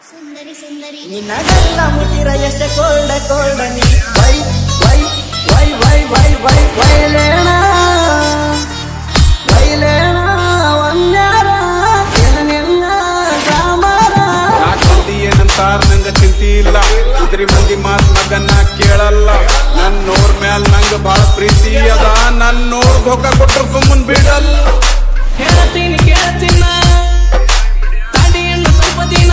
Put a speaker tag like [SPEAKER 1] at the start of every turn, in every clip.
[SPEAKER 1] ಸುಂದರಿ ಸುಂದರಿ
[SPEAKER 2] ನಿನ್ನಗಲ್ಲ ಮುಟ್ಟಿರ ಎಷ್ಟೇ ಕೋಲ್ಡ ಕೋಲ್ಡ ನೀ ವೈ ವೈ ವೈ ವೈ ವೈ ವೈ ವೈಲೇಣ ವೈಲೇಣ ಒಂದ್ಯಾರ ಏನೆಲ್ಲ ಗ್ರಾಮರ
[SPEAKER 3] ನಾಲ್ಕು ಏನಂತಾರ ನಂಗ ಚಿಂತಿ ಇಲ್ಲ ಉದ್ರಿ ಮಂದಿ ಮಾತ್ ಮಗನ್ನ ಕೇಳಲ್ಲ ನನ್ನೋರ್ ಮ್ಯಾಲ್ ನಂಗ ಬಾಳ ಪ್ರೀತಿ ಅದ ನನ್ನೋರ್ ಧೋಕ ಕೊಟ್ರು ಸುಮ್ಮನ್ ಬಿಡಲ್ಲ
[SPEAKER 4] ಹೇಳ್ತೀನಿ ಕೇಳ್ತೀನ ತಡಿಯನ್ನು ಸ್ವಲ್ಪ ದಿನ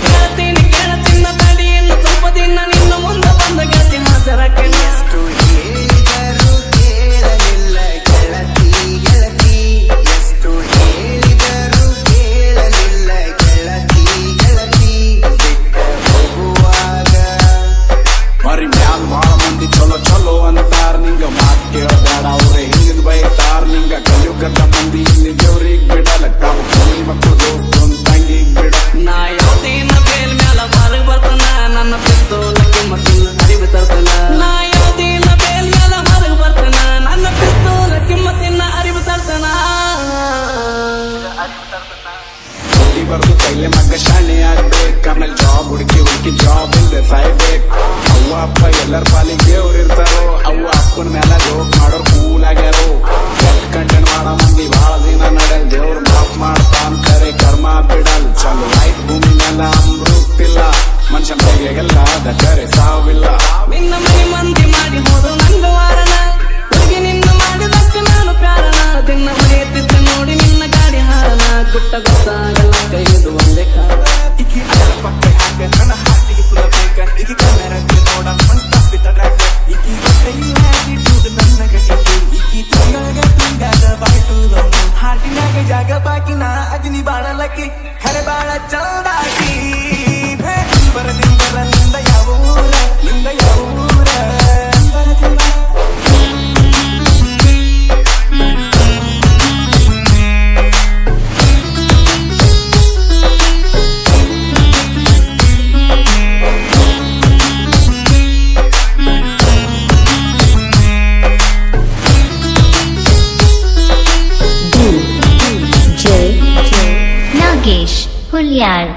[SPEAKER 4] ಹೇಳ್ತೀನಿ ಕೇಳ್ತೀನ ತಡಿಯನ್ನು ಸ್ವಲ್ಪ ದಿನ ನಿನ್ನ ಮುಂದೆ ಬಂದ ಗೆಳತಿ ಹಾಜರಕ್ಕೆ
[SPEAKER 2] ಎಷ್ಟು ಹೇಳಿದರು ಕೇಳಲಿಲ್ಲ ಗೆಳತಿ ಗೆಳತಿ ಎಷ್ಟು ಹೇಳಿದರು ಕೇಳಲಿಲ್ಲ ಗೆಳತಿ ಗೆಳತಿ ಬಿಟ್ಟ ಹೋಗುವಾಗ
[SPEAKER 3] ಮರಿ ಮ್ಯಾಲ್ ಬಾಳ ಮಂದಿ ಚಲೋ ಚಲೋ ಅಂತಾರ ನಿಂಗ ಮಾತ್ ಕೇಳಬೇಡ ಅವ್ರೆ ಹಿಂದಿನ ಬೈತಾರ ನಿಂಗ ಕಲಿಯುಗದ ಮಂದಿ ಇಲ್ಲಿ ದೇವ್ರಿಗ್ ಬಿಡಲ್ಲ ತಾವು ಕಮ್ಮಿ ಮಕ್ಕಳು ದೋಸ್ತ ತಂಗಿಗ್ ಬಿಡ
[SPEAKER 4] ನಾ ಯಾವ್ದಿನ ಬೇಲ್ ಮ್ಯಾಲ ಹೊರಗ್ ಬರ್ತಾನ ನನ್ನ ಪಿಸ್ತೂಲಕ್ಕೆ ಮತ್ತಿನ ಅರಿವು ತರ್ತಾನ ನಾ ಯಾವ್ದಿನ ಬೇಲ್ ಮ್ಯಾಲ ಹೊರಗ್ ಬರ್ತಾನ ನನ್ನ ಪಿಸ್ತೂಲಕ್ಕೆ ಮತ್ತಿನ ಅರಿವು ತರ್ತಾನ
[SPEAKER 3] ಬುದ್ಧಿ ಬರ್ದು ಕೈಲೆ ಮಗ ಶಾಣೆ ಆಗ್ಬೇಕು ಆಮೇಲೆ ಜಾಬ್ ಹುಡುಕಿ ಜಾಬ್ ಇಲ್ದೆ ಸಾಯ್ಬೇಕು ಅವ್ವ ಅಪ್ಪ ಎಲ್ಲರ ಪಾಲಿಗೆ ದೇವ್ರು ಇರ್ತಾರೋ ಅವ್ವ ಅಪ್ಪನ ಮ್ಯಾಲ ಜೋಕ್ ಮಾಡೋರ್ ಕೂಲ್ ಆಗ್ಯಾರೋ ಕಂಟೆಂಟ್ ಮಾಡೋ ಮಂದಿ ಬಹಳ ದಿನ ನಡೆಯಲ್ ದೇವ್ರು ಮಾಫ್ ಮಾಡ್ತಾನ್ ಕರೆ ಕರ್ಮ ಬಿಡಲ್ ಚಲೋ ಆಯ್ತು ಭೂಮಿ ಮ್ಯಾಲ ಅಮೃತಿಲ್ಲ ಮನುಷ್ಯನ ಕೈಗೆಲ್ಲ ಅದ ಕರೆ ಸಾವಿಲ್ಲ
[SPEAKER 4] ನಿನ್ನ ಮನೆ ಮಂದಿ ಮಾಡಿ ಹೋದ್ರು ನಂಗ ವಾರನ ಹುಡುಗಿ ನಿನ್ನ ಮಾಡಿದಕ್ಕೆ ನಾನು ಕಾರಣ ದಿನ ಹೊಳೆಯುತ್ತಿದ್ದ ನೋಡಿ ನಿನ್ನ ಗಾಡಿ ಹಾರನ ಗುಟ್ಟ ಗೊತ್ತಾಗಲ್ಲ ಕೈದು ಒಂದೇ ಕಾರಣ
[SPEAKER 3] ಇಕಿ ಅದರ ಪಕ್ಕ ಹಾಕ ನನ್ನ ಹಾಟಿಗೆ ಫುಲ್ ಬೇಕ ಇಕಿ ಕ್ಯಾಮೆರಾಕ್ಕೆ ನೋಡ ಮನ್ ತಪ್ಪಿತ ಟ್ರ್ಯಾಕ್ ಇಕಿ ಗೊತ್ತೈ ಆಟಿಟ್ಯೂಡ್ ನನ್ನ ಗಟ್ಟಿಟ್ಟು ಇಕಿ ತುಂಗಾದ ಬಾಯ್ತು ಹಾಟಿನಾಗ ಜಾಗ ಬಾಕಿ ನಾ ಅಜ್ನಿ ಬಾಳಲಕ್ಕಿ ಖರೆ ಬಾಳ ಚಂದಾಕಿ ಬರದಿಂದರ ನಿಂದ ಯಾವ ಊರ ನಿಂದ ಯಾವ ಊರ
[SPEAKER 1] ನಾಗೇಶ್ ಹುಲ್ಯಾಳ್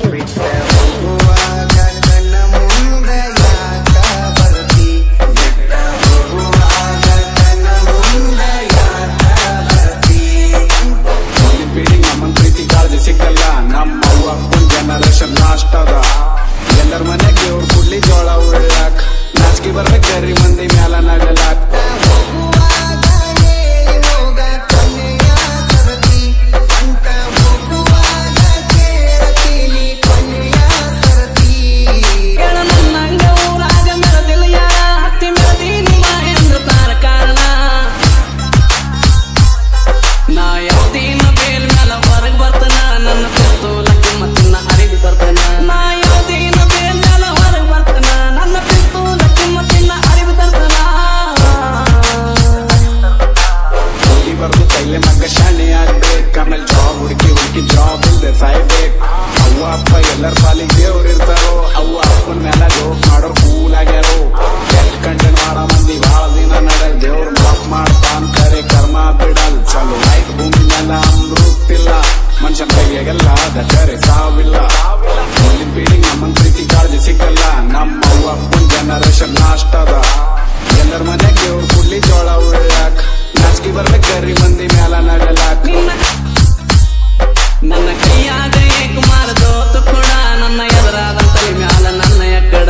[SPEAKER 2] ಬಿಟ್ಟ ಹೋಗುವಾಗ ಕಣ್ಣ ಮುಂದೆ ಯಾಕ ಬರ್ತಿ ಬಿಟ್ಟ ಹೋಗುವಾಗ ಕಣ್ಣ ಮುಂದೆ ಯಾಕ ಬರ್ತಿ
[SPEAKER 3] ಮುಂದಿನ ಪೀಳಿಗೆ ನಮ್ಮನ್ ಪ್ರೀತಿ ಕಾಳಜಿ ಸಿಕ್ಕಲ್ಲ ನಮ್ಮ ಅವ್ವ ಅಪ್ಪನ್ ಜನರೇಷನ್ ಲಾಸ್ಟ್ ಅದ ಎಲ್ಲರ ಮನೆಗೆ ದೇವ್ರ ಕುಡ್ಲಿ ಜೋಳ ಉಳ್ಳಾಕ್ ನಾಚಿಕೆ ಬರ್ಬೇಕು ಗರಿ ಮಂದಿ ಮ್ಯಾಲ ನಗಲಾಕ್
[SPEAKER 2] ಹೋಗುವಾಗ ಹೇಳಿ ಹೋಗ ಕೊನೆಯ ಸರತಿ ಅಂಟ ಹೋಗುವಾಗ ಕೇಳ್ತೀನಿ ಕೊನೆಯ ಸರತಿ
[SPEAKER 4] ಕೇಳ ನನ್ನಂಗ ಊರಾಗ ಮೆರದಿಲ್ಲ ಯಾರ ಹತ್ತಿ ಮೆರದೀನಿ ಎಂದು ತಾರ ಕಾರಣ ನಾ ಯಾವ್ದಿನ ಬೇಲ್ ಮ್ಯಾಲ ಹೊರಗ್ ಬರ್ತಾನ ನನ್ನ ಪಿಸ್ತೂಲಕ್ಕೆ ಮತ್ತಿನ ಅರಿವು ತರ್ತಾನ ನಾ ಯಾವ್ದಿನ ಬೇಲ್ ಮ್ಯಾಲ ಹೊರಗ್ ಬರ್ತಾನ ನನ್ನ ಪಿಸ್ತೂಲಕ್ಕೆ ಮತ್ತಿನ ಅರಿವು ತರ್ತಾನ
[SPEAKER 3] ಬುದ್ಧಿ ಬರ್ದು ಕೈಲೆ ಮಗ ಶಾಣೆ ಆಗ್ಬೇಕು ಆಮೇಲೆ ಜಾಬ್ ಹುಡುಕಿ ಜಾಬ್ ಇಲ್ದೆ ಸಾಯ್ಬೇಕು ಅವ್ವ ಅಪ್ಪ ಎಲ್ಲರ ಪಾಲಿಗೆ ದೇವ್ರು ಇರ್ತಾರೋ ಅವ್ವ ಅಪ್ಪನ ಮ್ಯಾಲ ಜೋಕ್ ಮಾಡೋರ್ ಕೂಲ್ ಆಗ್ಯಾರೋ ಕೆಟ್ಟ ಕಂಟೆಂಟ್ ಮಾಡೋ ಮಂದಿ ಬಹಳ ದಿನ ನಡೆಯಲ್ ದೇವ್ರು ಮಾಫ್ ಮಾಡ್ತಾನ್ ಕರೆ ಕರ್ಮ ಬಿಡಲ್ ಚಲೋ ಆಯ್ತು ಭೂಮಿ ಮ್ಯಾಲ ಅಮೃತಿಲ್ಲ ಮನುಷ್ಯನ ಕೈಗೆಲ್ಲ ಅದ ಕರೆ ಸಾವಿಲ್ಲ ಮುಂದಿನ ಪೀಳಿಗೆ ನಮ್ಮನ್ ಪ್ರೀತಿ ಕಾಳಜಿ ಸಿಕ್ಕಲ್ಲ ನಮ್ಮ ಅವ್ವ ಅಪ್ಪನ್ ಜನರೇಷನ್ ಲಾಸ್ಟ್ ಅದ ಎಲ್ಲರ ಮನೆಗೆ ದೇವ್ರು ಕುಡ್ಲಿ ಜೋಳ ಉಳ್ಳಾಕ್ ನಾಚಿಕೆ ಬರ್ಬೇಕು ಗರಿ ಮಂದಿ ಮ್ಯಾಲ ನಗಲಾಕ್
[SPEAKER 4] ನನ್ನ ಕೈಯಾಗ ಏಕುಮಾರ ದೋತು ಕೂಡ ನನ್ನ ಎದುರಾದ ತಲೆ ಮ್ಯಾಲ ನನ್ನ ಎಕ್ಕಡ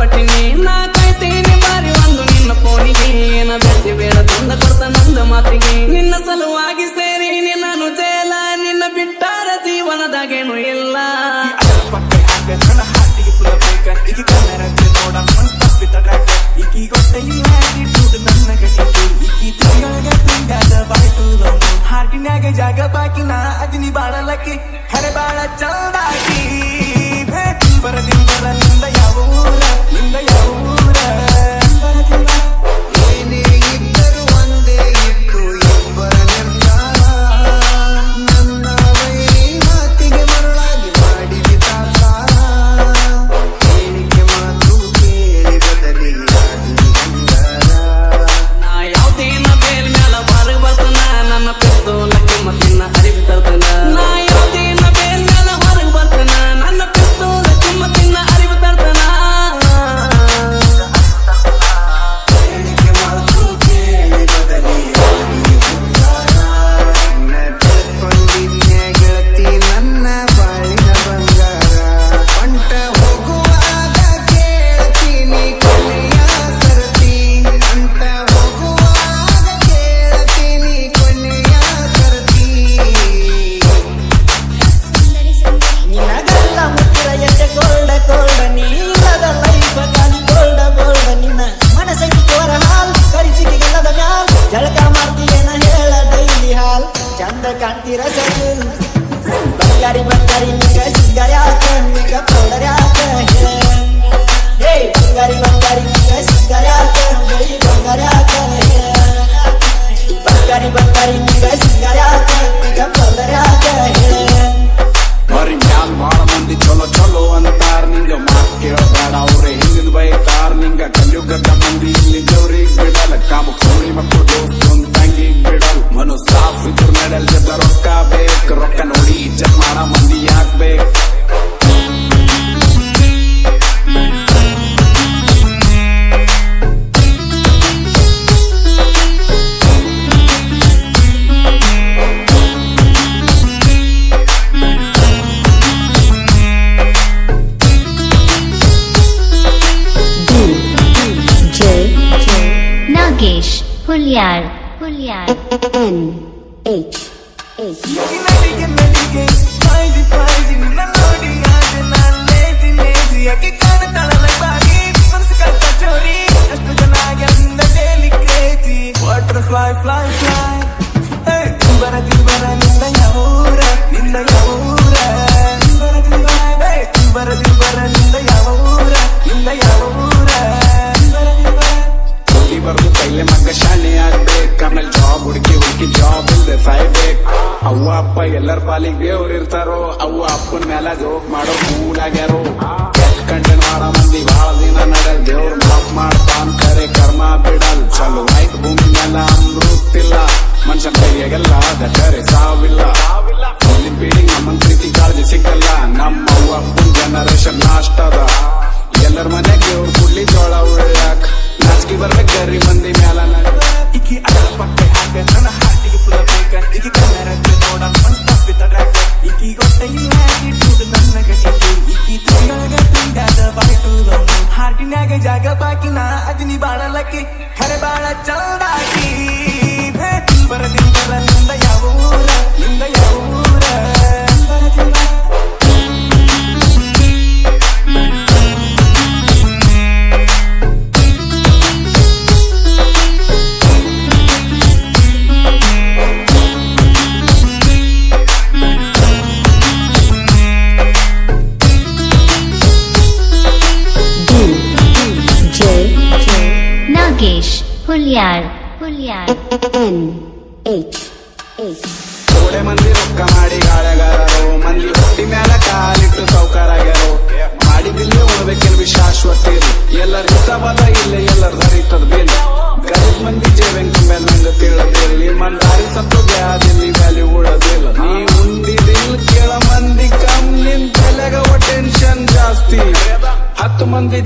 [SPEAKER 4] ಪಟ್ಟಿನಿ ನಾ ಕಾಯ್ತೀನಿ ಬಾರಿ ಒಂದು ನಿನ್ನ ಫೋನಿಗೆ ಏನ ಬೆಟ್ಟಿ ಬೇಡ ತಂದ ಕೊಡ್ತ ನಂದ ಮಾತಿಗೆ ನಿನ್ನ ಸಲುವಾಗಿ ಸೇರಿ ನಾನು ಜೇಲ ನಿನ್ನ ಬಿಟ್ಟಾರ ಜೀವನದಾಗೇನು ಇಲ್ಲ
[SPEAKER 3] ಪಕ್ಕ ಹಾಕ ನನ್ನ ಹಾಟಿಗೆ ಫುಲ್ ಬೇಕ ಈಗ ಕನ್ನಡಕ್ಕೆ ನೋಡ ಮನ್ಸ್ ತಪ್ಪಿದ ಟ್ರ್ಯಾಕ್ ಈಕಿ ಗೊತ್ತೆ ಈ ಆಟಿಟ್ಯೂಡ್ ನನ್ನ ಗಟ್ಟಿಟ್ಟು ಈಕಿ ತಿಂಗಳಿಗೆ ತಿಂಗಾದ ಬಾಯ್ತು ಹಾಟಿನ್ಯಾಗ ಜಾಗ ಬಾಕಿನ ಅದಿನಿ ಬಾಳ ಲಕ್ಕಿ ಖರೆ ಬಾಳ ಚಂದಾಗಿ ಭೇಟಿ ಬರದಿಂದರ ನಿಂದ ಯಾವ ಊರ ನಿಂದ ಯಾವ ಊರ ಏನೇ ಇದ್ದರು ಒಂದೇ ಇತ್ತು ಇಬ್ಬರ ನಿರ್ಧಾರ ನನ್ನ ವೈರಿ ಮಾತಿಗೆ ಮರಳಾಗಿ ಮಾಡಿದ ತಾಸಾರ ಹೇಳಿಕೆ ಮಾತು ಕೇಳಿ ಬದಲಿಯಾಗಿ ಬಂಗಾರ
[SPEAKER 4] ನಾ ಯಾವ್ದೇನ ಬೇಲ್ ಮ್ಯಾಲ ಹೊರಗ್ ಬರ್ತನ ನನ್ನ ಪಿಸ್ತೂಲಕ್ಕೆ ಮತ್ತಿನ್ನ ಅರಿವು ತರ್ತನ ನಾ ಯಾವ್ದೇನ ಬೇಲ್ ಮ್ಯಾಲ ಹೊರಗ್ ಬರ್ತನ ನನ್ನ ಪಿಸ್ತೂಲಕ್ಕೆ ಮತ್ತಿನ್ನ ಅರಿವು ತರ್ತನ
[SPEAKER 3] ಹೇಳಿಕೆ ಮಾತು ಕೇಳಿ ಬದಲಿಯಾಗಿ ಬಂಗಾರ ನೆಚ್ಚಿಕೊಂಡಿದ್ದೆ ಗೆಳತಿ ನನ್ನ ಬಾಳಿನ ಬಂಗಾರ ಹೊಂಟ ಹೋಗುವಾಗ ಕೇಳ್ತೀನಿ ಕೊನೆಯ ಸರತಿ ಹೊಂಟ ಹೋಗುವಾಗ ಕೇಳ್ತೀನಿ ಕೊನೆಯ ಸರತಿ
[SPEAKER 1] ಸುಂದರಿ ಸುಂದರಿ
[SPEAKER 2] ನಿನಗಲ್ಲ ಮುತ್ತಿರ ಎಷ್ಟೆ ಗೋಲ್ಡ ಗೋಲ್ಡ ನೀ ಇಲ್ಲದ ಲೈಫ್ ಖಾಲಿ ಗೋಲ್ಡ ಗೋಲ್ಡ ನಿನ್ನ ಮನಸ್ಸಿಗೆ ತೋರ ಹಾಲ್ ಕರಿಚಿಗೆಲ್ಲದ ಮ್ಯಾಲ್ ಜಳಕ ಮಾಡ್ತೀಯೇನ ಹೇಳ ಡೈಲಿ ಹಾಲ್ ಚಂದ ಕಾಣ್ತೀರ ಸರ್ ಬಂಗಾರಿ ಬಂಗಾರಿ ನಿಂಗ ಸಿಂಗಾರ ಯಾಕ ನಿಂಗ ಪೌಡರ್ ಯಾಕ ಹೇ ಬಂಗಾರಿ ಬಂಗಾರಿ ನಿಂಗ ಸಿಂಗಾರ ಯಾಕ ಬಳಿ ಬಂಗಾರ ಯಾಕ ಬಂಗಾರಿ ಬಂಗಾರಿ ನಿಂಗ ಸಿಂಗಾರ ಯಾಕ ನಿಂಗ ಪೌಡರ್ ಯಾಕ
[SPEAKER 3] ಬರೀ ಮ್ಯಾಲ್ ಬಾಳ ಮಂದಿ ಚಲೋ ಚಲೋ ಅಂತಾರ ನಿಂಗ ಮಾತ್ ಕೇಳಬೇಡ ಅವ್ರೆ ಹಿಂದಿನ ಬೈತಾರ ನಿಂಗ ಕಲಿಯುಗದ ಮಂದಿ ಇಲ್ಲಿ ಜವ್ರಿಗ್ ಬಿಡಲ್ಲ ಕಾಮು ಕೋಳಿ ಮಕ್ಕಳು ದೋಸ್ತೊಂದ್ ತಂಗಿಗ್ ಬಿಡಲ್ ಮನು ಸಾಫ್ ಇದ್ರ ಮೇಡಲ್ ಜದ ರೊಕ್ಕ ಬೇಕ್ ರೊಕ್ಕ ನೋಡಿ ಇಜ್ಜತ್ ಮಾಡ ಮಂದಿ ಯಾಕ್ ಬೇಕ್
[SPEAKER 1] ನಾಗೇಶ್ ಹುಲ್ಯಾಳ್ ಹುಲ್ಯಾಳ್
[SPEAKER 3] ನಡಿಗೆ ನಡಿಗೆ ಫೈಜಿ ಫೈಜಿ ನಿನ್ನ ನೋಡಿ ಆದ ನಾನ್ ಲೇಜಿ ಲೇಜಿ ಯಾಕೆ ಕಾಣತಾಳಲ್ಲ ಬಾರಿ ಮನಸ್ಸು ಕಟ್ಟ ಚೋರಿ ಎಷ್ಟು ಜನ ಆಗಿಂದ daily crazy water fly fly fly ಬರ ನಿಂದ ಯಾವ ಊರ ನಿಂದ ಯಾವ ಊರ ಬರ ನಿಂದ ಯಾವ ಊರ ನಿಂದ ಯಾವ ಊರ ಹೋಗಿ ಬರ್ದು ಕೈಲೆ ಮಗ್ಗ ಶಾಣೆ ಆಗ್ಬೇಕು ಆಮೇಲೆ ಜಾಬ್ ಹುಡುಕಿ ಜಾಬ್ ಇಲ್ದೆ ಸಾಯ್ಬೇಕು ಅವ್ವ ಅಪ್ಪ ಎಲ್ಲರ ಪಾಲಿಗೆ ದೇವ್ರು ಇರ್ತಾರೋ ಅವ್ವ ಅಪ್ಪನ ಮೇಲೆ ಜೋಕ್ ಮಾಡೋ ಕೂಲಾಗ್ಯಾರೋ ಎಷ್ಟ್ ಕಂಟೆಂಟ್ ಮಾಡೋ ಮಂದಿ ಬಹಳ ದಿನ ನಡೆಲ್ ದೇವ್ರ ಮಾಫ್ ಮಾಡ್ತಾನ್ ಕರೆ ಕರ್ಮ ಬಿಡಲ್ ಚಲೋ ಆಯ್ತು ಭೂಮಿ ಮೇಲೆ ಅಮೃತಿಲ್ಲ ಮನುಷ್ಯನ ಕೈಯಾಗೆಲ್ಲ ಅದ ಕರೆ ಸಾವಿಲ್ಲ ಮುಂದಿನ ಪೀಳಿಗೆ ನಮ್ಮ ಪ್ರೀತಿ ಕಾಳಜಿ ಸಿಕ್ಕಲ್ಲ ನಮ್ಮ ಅವ್ವ ಅಪ್ಪನ ಜನರೇಷನ್ ಲಾಸ್ಟ್ ಅದ ಎಲ್ಲರ ಮನೆ ದೇವ್ರು ಕುಡ್ಲಿ ಜೋಳ ಉಳ್ಳಾಕ್ ನಾಚಿಕೆ ಬರ್ಬೇಕು ಗರಿ ಮಂದಿ ಮ್ಯಾಲ ಇಕ್ಕಿ ಅದರ ಪಕ್ಕ ಹಾಕ ನನ್ನ ಹಾಟಿಗೆ ಫುಲ್ ಬೇಕ ಈಕಿ ಕನ್ನಡಕ್ಕೆ ನೋಡ ಮನ್ಸ್ ತಪ್ಪಿದ ಟ್ರ್ಯಾಕ್ ಈಕಿ ಗೊತ್ತ ಈ ಆಟಿಟ್ಯೂಡ್ ನನ್ನ ಗಟ್ಟಿಟ್ಟು ಈಕಿ ತಿಂಗಳಿಗೆ ತಿಂಗಾದ ಬಾಯ್ತು ಹಾಟಿನ್ಯಾಗ ಜಾಗ ಬಾಕಿನ ಅದಿನಿ ಬಾಳ ಲಕ್ಕಿ ಖರೆ ಬಾಳ ಚಂದಾಗಿ ಭೇಟಿ ಬರದಿಂದರ ನಿಂದ ಯಾವ ಊರ ನಿಂದ ಯಾವ ಊರ
[SPEAKER 1] ನಾಗೇಶ್ ಹುಲ್ಯಾಳ್ ಹುಲ್ಯಾಳ್
[SPEAKER 3] ಥೋಡೆ ಮಂದಿ ರೊಕ್ಕ ಮಾಡಿ ಗಾಳೆಗಾರರು ಮಂದಿ ಹೊಟ್ಟಿ ಮ್ಯಾಲ ಕಾಲಿಟ್ಟು ಸೌಕರಾಗ್ಯಾರೋ ಮಾಡಿದಿಲ್ಲೇ ಉಣ್ಬೇಕೆಲ್ವಿ ಶಾಶ್ವತ ಎಲ್ಲರ ಹಿಸಾಬದ ಇಲ್ಲೇ ಎಲ್ಲರ ಹರಿತದ ಬೇಲಿ ಗರೀಬ್ ಮಂದಿ ಜೇವೆಂಕ ಮೇಲೆ ನಂಗ ತಿಳಿದಿಲ್ಲ ಮಂದಾರಿ ಸತ್ತು ಬ್ಯಾದಿಲ್ಲಿ ವ್ಯಾಲ್ಯೂ ಉಳದಿಲ್ಲ ನೀ ಉಂಡಿದಿಲ್ ಕೇಳ ಮಂದಿ ಕಮ್ ನಿನ್ ತಲೆಗ ಟೆನ್ಷನ್ ಜಾಸ್ತಿ 10 ಮಂದಿ